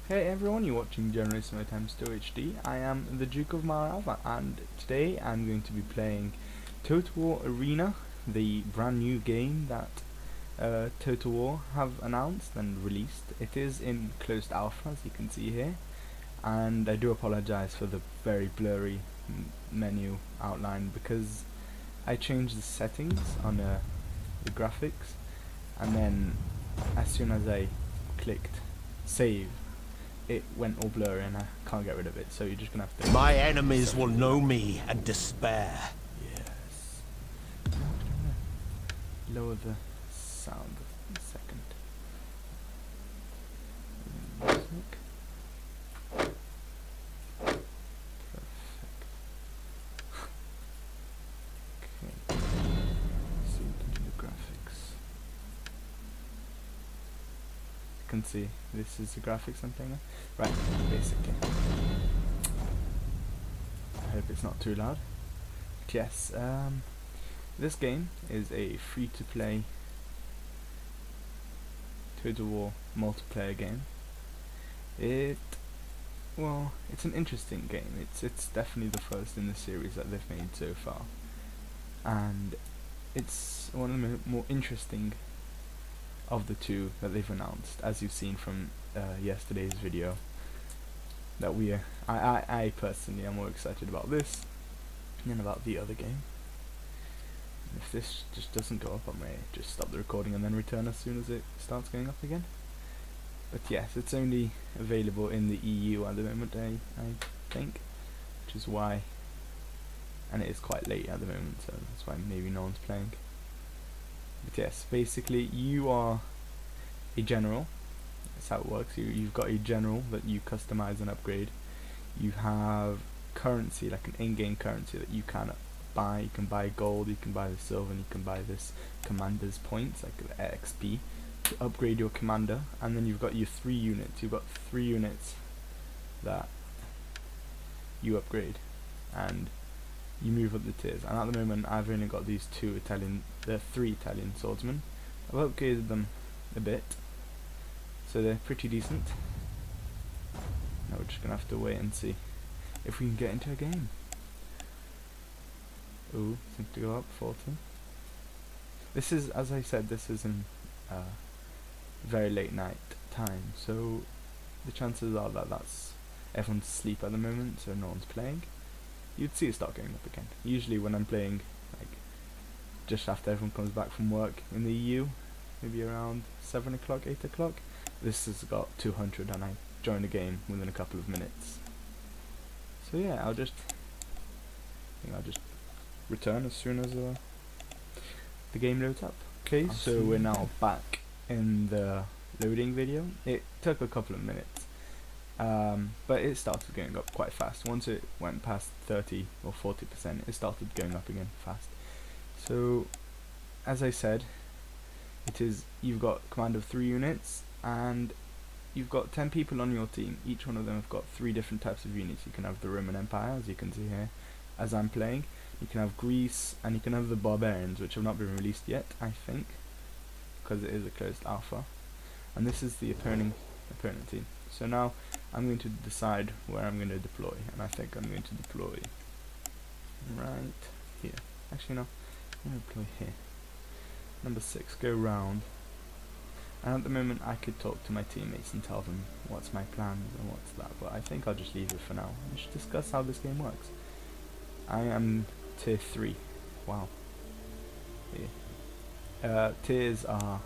Hey everyone, you're watching Germanicus times 2 HD. I am the Duke of Marav, and today I'm going to be playing Total War Arena, the brand new game that Total War have announced and released. It is in closed alpha, as you can see here, and I do apologize for the very blurry menu outline because I changed the settings on the graphics, and then as soon as I clicked save, it went all blurry and I can't get rid of it, so you're just gonna have to... My enemies will know me and despair. Yes. I'm gonna lower the sound a second. Music. Perfect. Okay. So you can do the graphics. You can see this is the graphics I'm playing with. Right, basically. I hope it's not too loud. But yes, this game is a free-to-play Total War multiplayer game. Well, it's an interesting game. It's definitely the first in the series that they've made so far, and it's one of the more interesting of the two that they've announced, as you've seen from yesterday's video. That I personally am more excited about this than about the other game. And if this just doesn't go up, I may just stop the recording and then return as soon as it starts going up again. But yes, it's only available in the EU at the moment, I think, which is why, and it is quite late at the moment, so that's why maybe no one's playing. But yes, basically you are a general. That's how it works. You've got a general that you customize and upgrade. You have currency, like an in-game currency that you can buy. You can buy gold, you can buy the silver, and you can buy this commander's points, like the XP, to upgrade your commander. And then you've got your 3 units. You've got 3 units that you upgrade, and you move up the tiers. And at the moment I've only got these 3 Italian swordsmen. I've upgraded them a bit, so they're pretty decent. Now we're just gonna have to wait and see if we can get into a game. Ooh, seems to go up 40. This is, as I said, this is in very late night time, so the chances are that everyone's asleep at the moment, so no one's playing. You'd see it start going up again. Usually when I'm playing, like, just after everyone comes back from work in the EU, maybe around 7 o'clock, 8 o'clock, this has got 200 and I join the game within a couple of minutes. So yeah, I'll just return as soon as the game loads up. Okay, so we're now back in the loading video. It took a couple of minutes, but it started going up quite fast. Once it went past 30 or 40%, it started going up again fast. So, as I said, you've got command of 3 units, and you've got 10 people on your team. Each one of them have got 3 different types of units. You can have the Roman Empire, as you can see here, as I'm playing. You can have Greece, and you can have the Barbarians, which have not been released yet, I think, because it is a closed alpha. And this is the opponent team. So now I'm going to decide where I'm going to deploy, and I think I'm going to deploy right here. Actually no, I'm going to deploy here. Number 6, go round. And at the moment I could talk to my teammates and tell them what's my plan and what's that, but I think I'll just leave it for now. We should discuss how this game works. I am tier 3. Wow. Yeah. Tiers are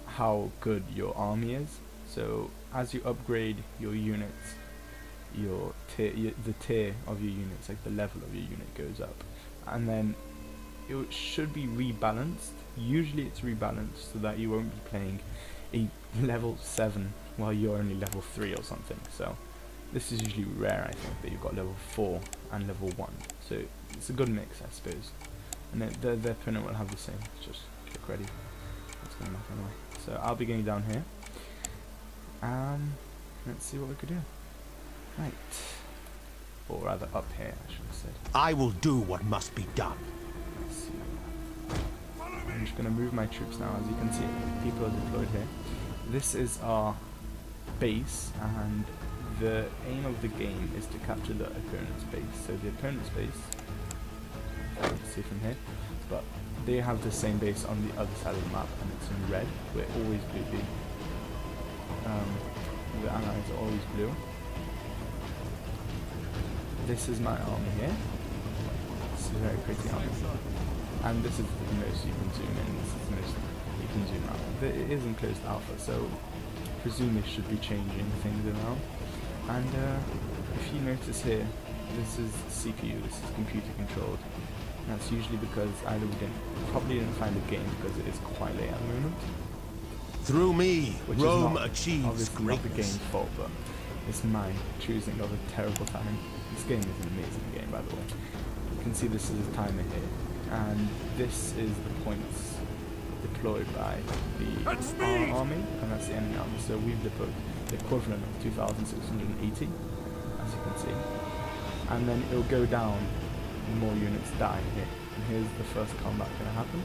how good your army is. So as you upgrade your units, the tier of your units, like the level of your unit, goes up, and then it should be rebalanced. Usually it's rebalanced so that you won't be playing a level 7 while you're only level 3 or something. So this is usually rare, I think, that you've got level 4 and level 1. So it's a good mix, I suppose. And the opponent will have the same. Just click ready. That's going to matter anyway. So I'll be going down here. Let's see what we could do. Right. Or rather up here, I should have said. I will do what must be done. Let's see. I'm just going to move my troops now. As you can see, people are deployed here. This is our base, and the aim of the game is to capture the opponent's base. So the opponent's base, let's see from here, but they have the same base on the other side of the map, and it's in red. We're always blue. The allies are always blue. This is my army here. This is a very pretty army, and this is the most you can zoom in. This is the most you can zoom out. It is in closed alpha, so presume it should be changing things around. And if you notice here, this is CPU. This is computer controlled. And that's usually because either we probably didn't find a game because it is quite late at the moment. Through me, Which Rome is achieves obviously not the greatness. game's fault, but it's my choosing of a terrible time. This game is an amazing game, by the way. You can see this is a timer here, and this is the points deployed by our army, and that's the enemy army. So we've deployed the equivalent of 2,680, as you can see. And then it'll go down, more units die here. And here's the first combat going to happen.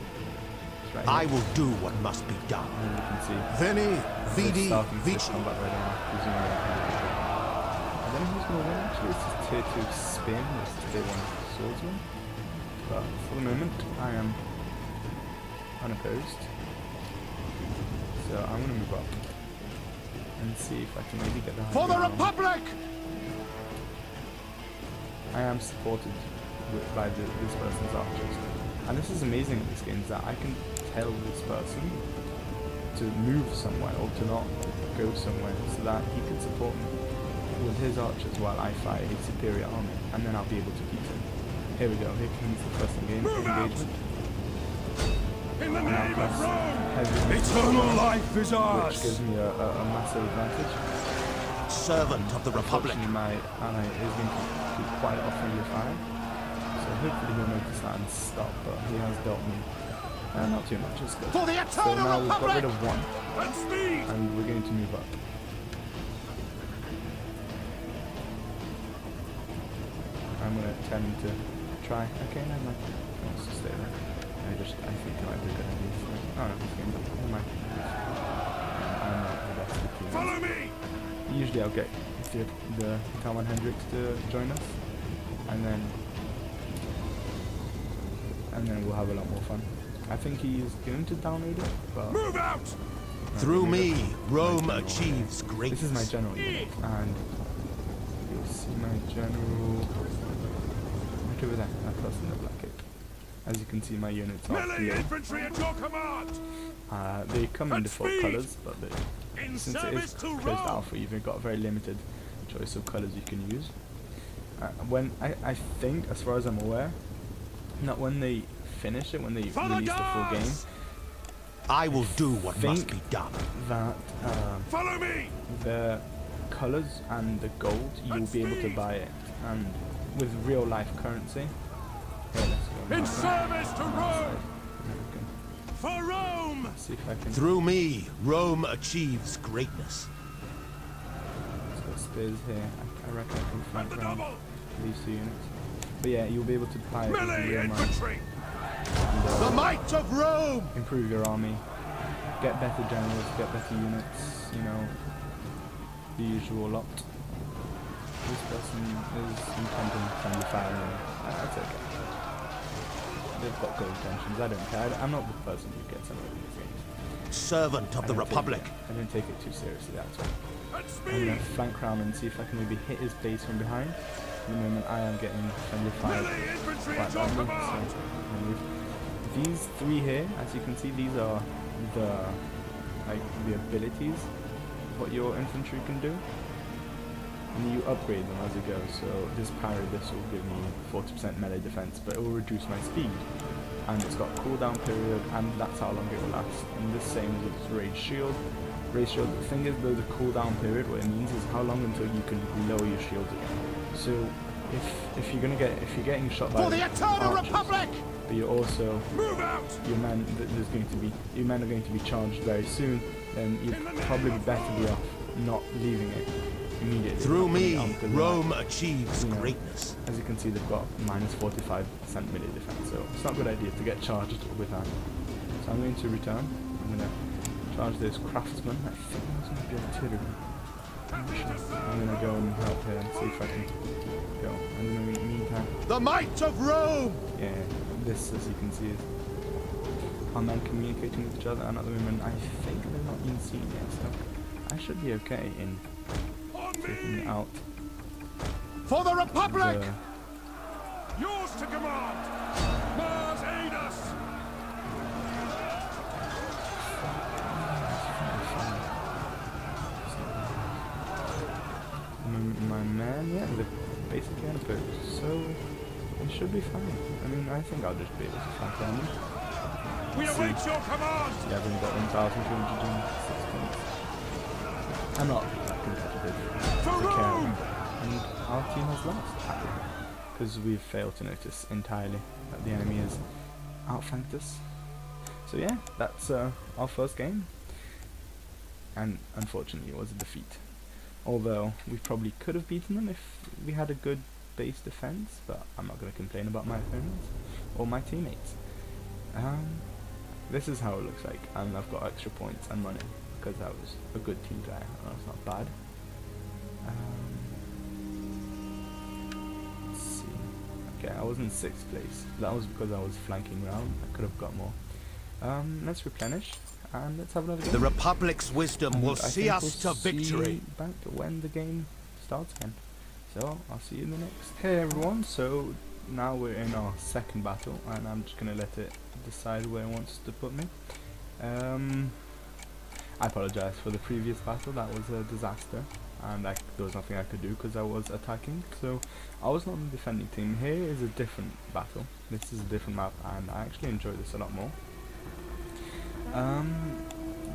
Right, I will do what must be done. and you can see Veni, vidi, starting to vici. combat right now. Presumably, I don't know who's going to win actually. It's just tier 2 spearman, it's tier 1 swordsman. But for the moment, I am unopposed. So I'm going to move up and see if I can maybe get the high For the ground. Republic! I am supported by this person's archers. And this is amazing in this game, is that I can tell this person to move somewhere or to not go somewhere so that he can support me with his archers while I fight his superior army, and then I'll be able to beat him. Here we go, here comes the first engagement. In the name of Rome! Eternal life is Which ours! gives me a massive advantage. Servant of the Republic. Unfortunately, my ally is going to do quite a lot of friendly fire. So hopefully he'll notice that and stop, but he has dealt me not too much, it's good. For the So Eternal now we've got Republic! rid of one, And speed! and we're going to move up. I'm going to attempt to try. Okay, never mind. Let's just stay there. I think it might be a good idea. Oh no, it's going to never mind. I'm not the best with teams. Follow me! Usually I'll get the Talman Hendricks to join us, and then we'll have a lot more fun. I think he's going to download it, but Move out! Through me, Rome general. achieves this greatness. is my general unit, and you'll see my general right over there, that person in the black cape. As you can see, my units are Melee blue. infantry at your command! They come in At default speed! colours, but In since it service is to closed Rome! alpha, you've got a very limited choice of colours you can use. When I think, as far as I'm aware, not when they finish it, when they For the release the full game, guards! I will do what must think be done. that Follow me! the colours and the gold, you'll be able to buy it, and with real life currency. Here, let's go. In Mark that. service to Rome! There we go. For Rome! See if I can. Through me, Rome achieves greatness. Let's go spears here. I reckon I can At flank the around double! these two units. But yeah, you'll be able to buy it with Melee real money infantry! and The might of Rome! improve your army, get better generals, get better units, you know, the usual lot. This person is intending friendly fire, that's okay. They've got good intentions, I don't care. I'm not the person who gets annoyed in these games. Servant of the Republic. I don't take it too seriously, that's all. At I'm speed! going to flank round and see if I can maybe hit his base from behind. At the moment I am getting friendly fire Melee infantry quite at your badly, command! so I'll move. These three here, as you can see, these are the abilities, what your infantry can do. And you upgrade them as you go, so this parry, this will give me 40% melee defense, but it will reduce my speed. And it's got cooldown period, and that's how long it will last. And the same as its raised shield. Raised shield, the thing is though, the cooldown period, what it means is how long until you can lower your shields again. So if you're getting shot by For the Eternal archers, Republic! but you're also Move out! your men are going to be charged very soon, then you'd probably be better be off not leaving it immediately. Through not putting me, it on, because Rome achieves you know, greatness. as you can see, they've got minus 45% melee defense, so it's not a good idea to get charged with that. So I'm going to return. I'm going to charge this craftsman. I think that's going to be artillery. I'm gonna go and help here and see if I can go. And in the meantime, The might of Rome! yeah, this, as you can see, is our men communicating with each other, and at the moment I think they're not being seen yet, so I should be okay in taking out For the Republic! the... Yours to command! Mars, aid us! My man, yeah, they're basically unopposed, so it should be fine. I mean, I think I'll just be able to flank them. We await your command! Yeah, I've only got 1,206 points. I'm not that competitive For as a care, Rome! and our team has lost, because we've failed to notice entirely that the enemy has outflanked us. So yeah, that's our first game, and unfortunately it was a defeat. Although we probably could have beaten them if we had a good base defense, but I'm not going to complain about my opponents or my teammates. This is how it looks like, and I've got extra points and money because that was a good team play. That's not bad. Let's see. Okay, I was in 6th place. That was because I was flanking round. I could have got more. Let's replenish. And let's have another game. The Republic's wisdom And will I see think us we'll to see victory. you back when the game starts again. So I'll see you in the next. Hey everyone, so now we're in our second battle, and I'm just gonna let it decide where it wants to put me. I apologize for the previous battle. That was a disaster, and there was nothing I could do because I was attacking. So I was not on the defending team. Here is a different battle. This is a different map, and I actually enjoy this a lot more.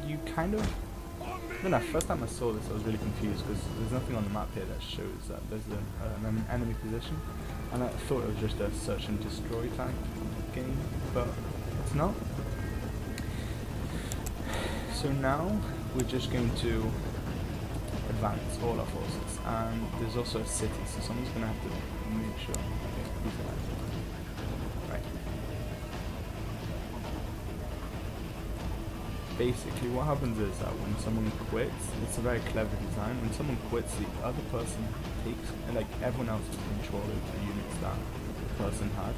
You kind of... When I first time I saw this, I was really confused because there's nothing on the map here that shows that there's an enemy position, and I thought it was just a search and destroy type game, but it's not. So now we're just going to advance all our forces, and there's also a city, so someone's going to have to make sure. Okay, these are right. Basically what happens is that when someone quits, it's a very clever design. When someone quits, the other person takes, and like everyone else has control of the units that the person had,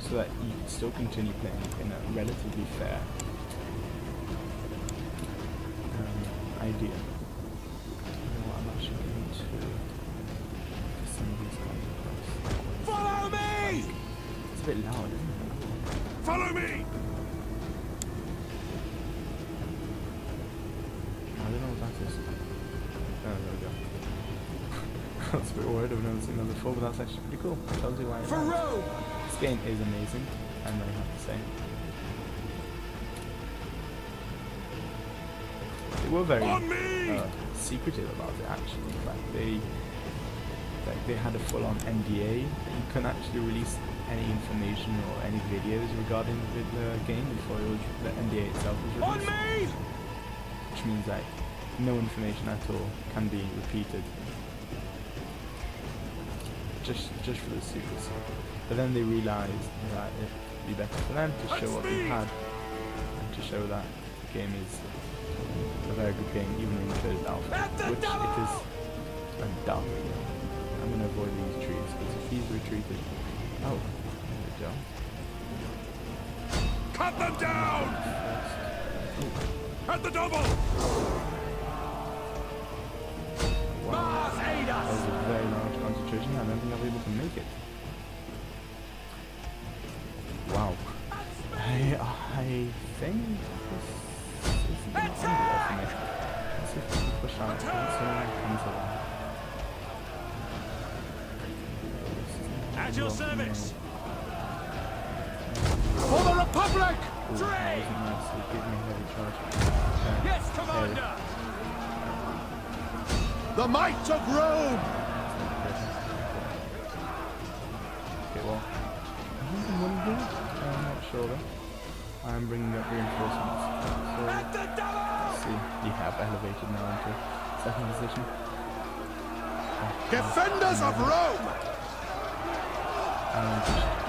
so that you can still continue playing in a relatively fair idea. I'm actually going to some of these guys across. Follow me! It's a bit loud, isn't it? Follow me! I don't know what that is. Oh, there we go. I was a bit worried, I've never seen that before, but that's actually pretty cool. Tells you why it For matters. Rome! This game is amazing, I really have to say. They were very secretive about it actually. In fact, they had a full-on NDA. You couldn't actually release any information or any videos regarding the game before the NDA itself was released. On me! Which means that no information at all can be repeated, just for the secrecy. But then they realized that it'd be better for them to show what they had, and to show that the game is a very good game, even in the closed alpha, which it is undoubtedly. I'm going to avoid these trees because if he's retreated, oh, there we go. Cut them down! At the double! Wow, Mars, aid that was us! a very large concentration. I don't think I'll be able to make it. Wow. I think this is the end for me. Let's see if we can push out someone comes along. At your service! For the Republic! Ooh, that wasn't nice. It gave me a heavy charge. Yes, Commander! The might of Rome! Okay, well, I think I'm winning here. I'm not sure though. I'm bringing up reinforcements. So, At the double! let's see. You have elevated now into second position. Defenders of Rome!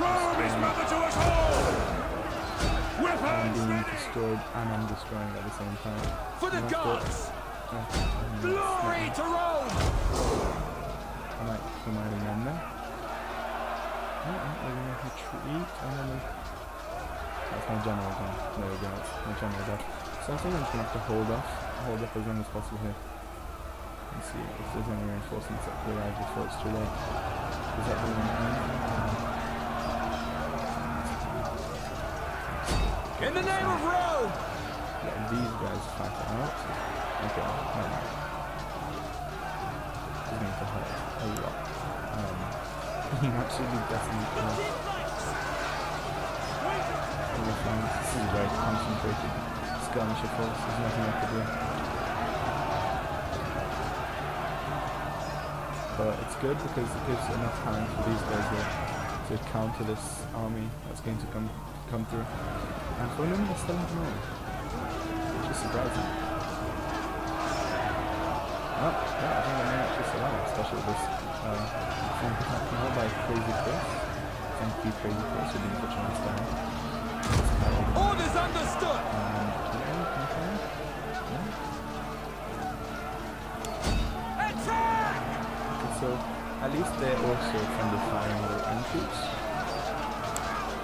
Rome is mother to us all! I'm Weapons being ready! destroyed and I'm destroying at the same time. For the I'm gonna have gods! to Glory to Rome! I might kill my own men there. Oh, they're gonna retreat. That's my general gun. There we go, that's my general gun. So I think I'm just gonna have to hold up as long as possible here. And see if there's any reinforcements that will arrive before it's too late. Is that the one? In the name of Rome! Let these guys fight it out. Okay, no. This is going to hurt a lot. I'm absolutely definitely this is a very concentrated skirmisher force. There's nothing I could do. But it's good because it gives enough time for these guys here to counter this army that's going to come through. And for them, they're still in command, which is surprising. Oh, yeah, I think I may actually survive, especially with this flank attack now by Crazy Chris. Thank you, Crazy Chris, for being such a nice guy. Orders understood! Attack! Okay, so at least they're also friendly firing their own troops,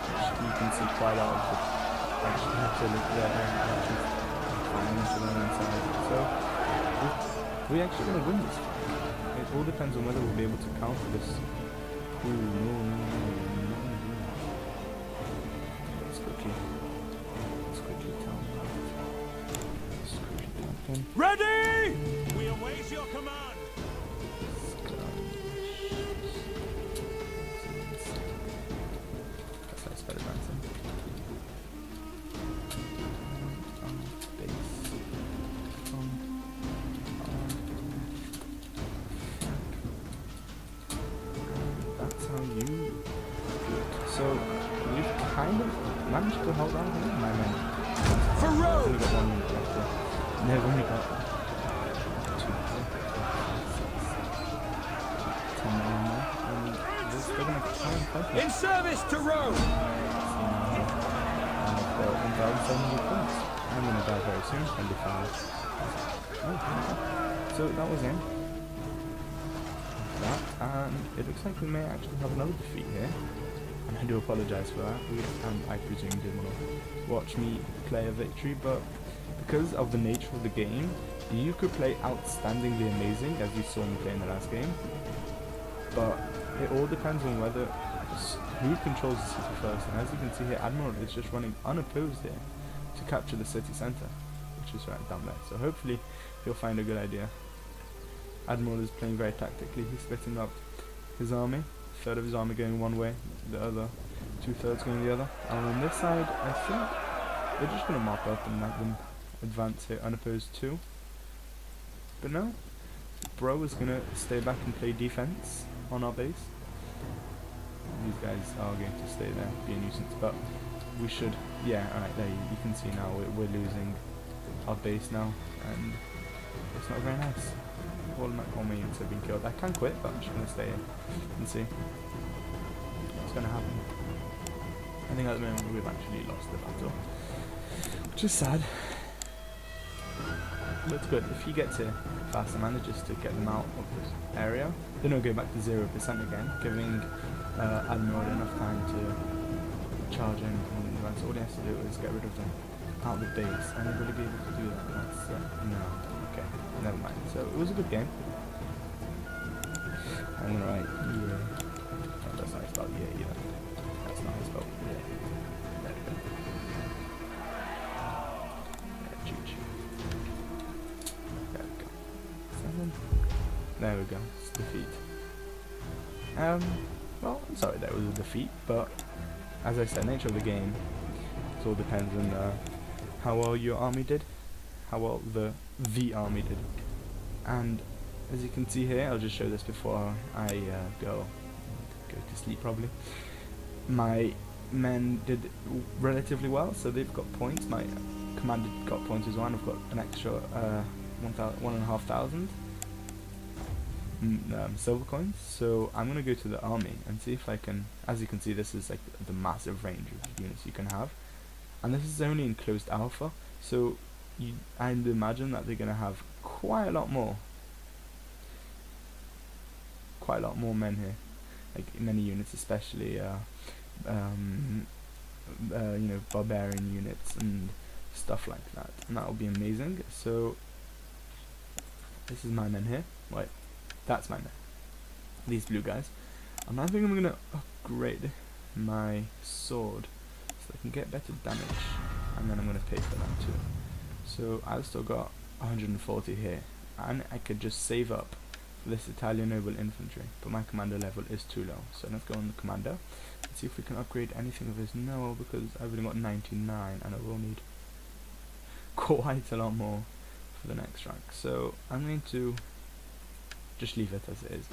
which you can see quite out of the actually so we actually going to win this fight. It all depends on whether we'll be able to counter this. Ooh, no. Let's quickly tell them. Ready! We await your command. That's how it's better advancing. That's how you do it. So we've kind of managed to hold on here, my men. For I've Rome! only got 1 minute left here. And they've only got 2, 10 more. And they're going to try and fight me. In service to Rome! And I've got 1,700 points. I'm going to die very soon, 25. So that was him. That, and it looks like we may actually have another defeat here. And I do apologise for that. I presume you didn't want to watch me play a victory, but because of the nature of the game, you could play outstandingly amazing, as you saw me play in the last game. But it all depends on who controls the city first. And as you can see here, Admiral is just running unopposed here to capture the city centre, which is right down there. So hopefully he'll find a good idea. Admiral is playing very tactically. He's splitting up his army. A third of his army going one way, the other 2/3 going the other. And on this side, I think they're just going to mop up and let them advance here unopposed too. But no, Bro is going to stay back and play defense on our base. These guys are going to stay there, be a nuisance, but we should, yeah, alright, there you can see now we're losing our base now, and it's not very nice. All my units have been killed. I can quit, but I'm just going to stay here and see what's going to happen. I think at the moment we've actually lost the battle, which is sad. But it's good. If he gets here fast and manages to get them out of this area, then he'll go back to 0% again, giving Admiral enough time to charge in. And so all he has to do is get rid of them out of the base, and he'll really be able to do that. That's no. Okay, never mind. So it was a good game. I'm gonna write EA. Oh, that's not how I spell EA either. That's not how I spell EA. There we go. GG. There we go. 7. There we go. It's defeat. Well, I'm sorry that was a defeat, but as I said, nature of the game, it all depends on how well your army did, how well the army did. And as you can see here, I'll just show this before I go to sleep probably. My men did relatively well, so they've got points. My commander got points as well, and I've got an extra 1,500 silver coins. So I'm gonna go to the army and see if I can, as you can see, this is like the massive range of units you can have, and this is only in closed alpha, so I'd imagine that they're gonna have quite a lot more men here, like many units, especially barbarian units and stuff like that, and that will be amazing. So this is my men here. Wait, that's my men. These blue guys. And I think I'm gonna upgrade my sword so I can get better damage, and then I'm gonna pay for that too. So I've still got 140 here, and I could just save up for this Italian noble infantry, but my commander level is too low. So let's go on the commander. Let's see if we can upgrade anything of his. No, because I've only got 99, and I will need quite a lot more for the next rank. So I'm going to just leave it as it is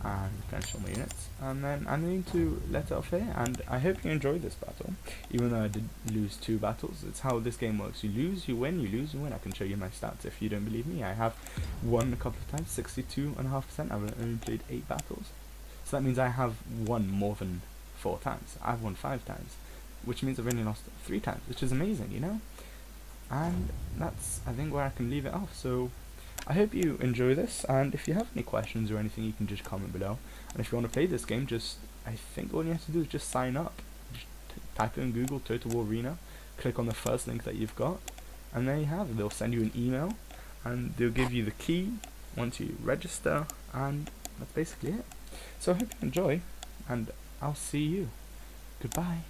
and finish all my units, and then I'm going to let it off here. And I hope you enjoyed this battle, even though I did lose 2 battles. It's how this game works. You lose, you win, you lose, you win. I can show you my stats if you don't believe me. I have won a couple of times, 62.5%. I've only played 8 battles, so that means I have won more than 4 times. I've won 5 times, which means I've only lost 3 times, which is amazing, you know. And that's, I think, where I can leave it off. So I hope you enjoy this, and if you have any questions or anything, you can just comment below. And if you want to play this game, I think all you have to do is just sign up. Just type in Google Total War Arena, click on the first link that you've got, and there you have it. They'll send you an email, and they'll give you the key once you register, and that's basically it. So I hope you enjoy, and I'll see you. Goodbye.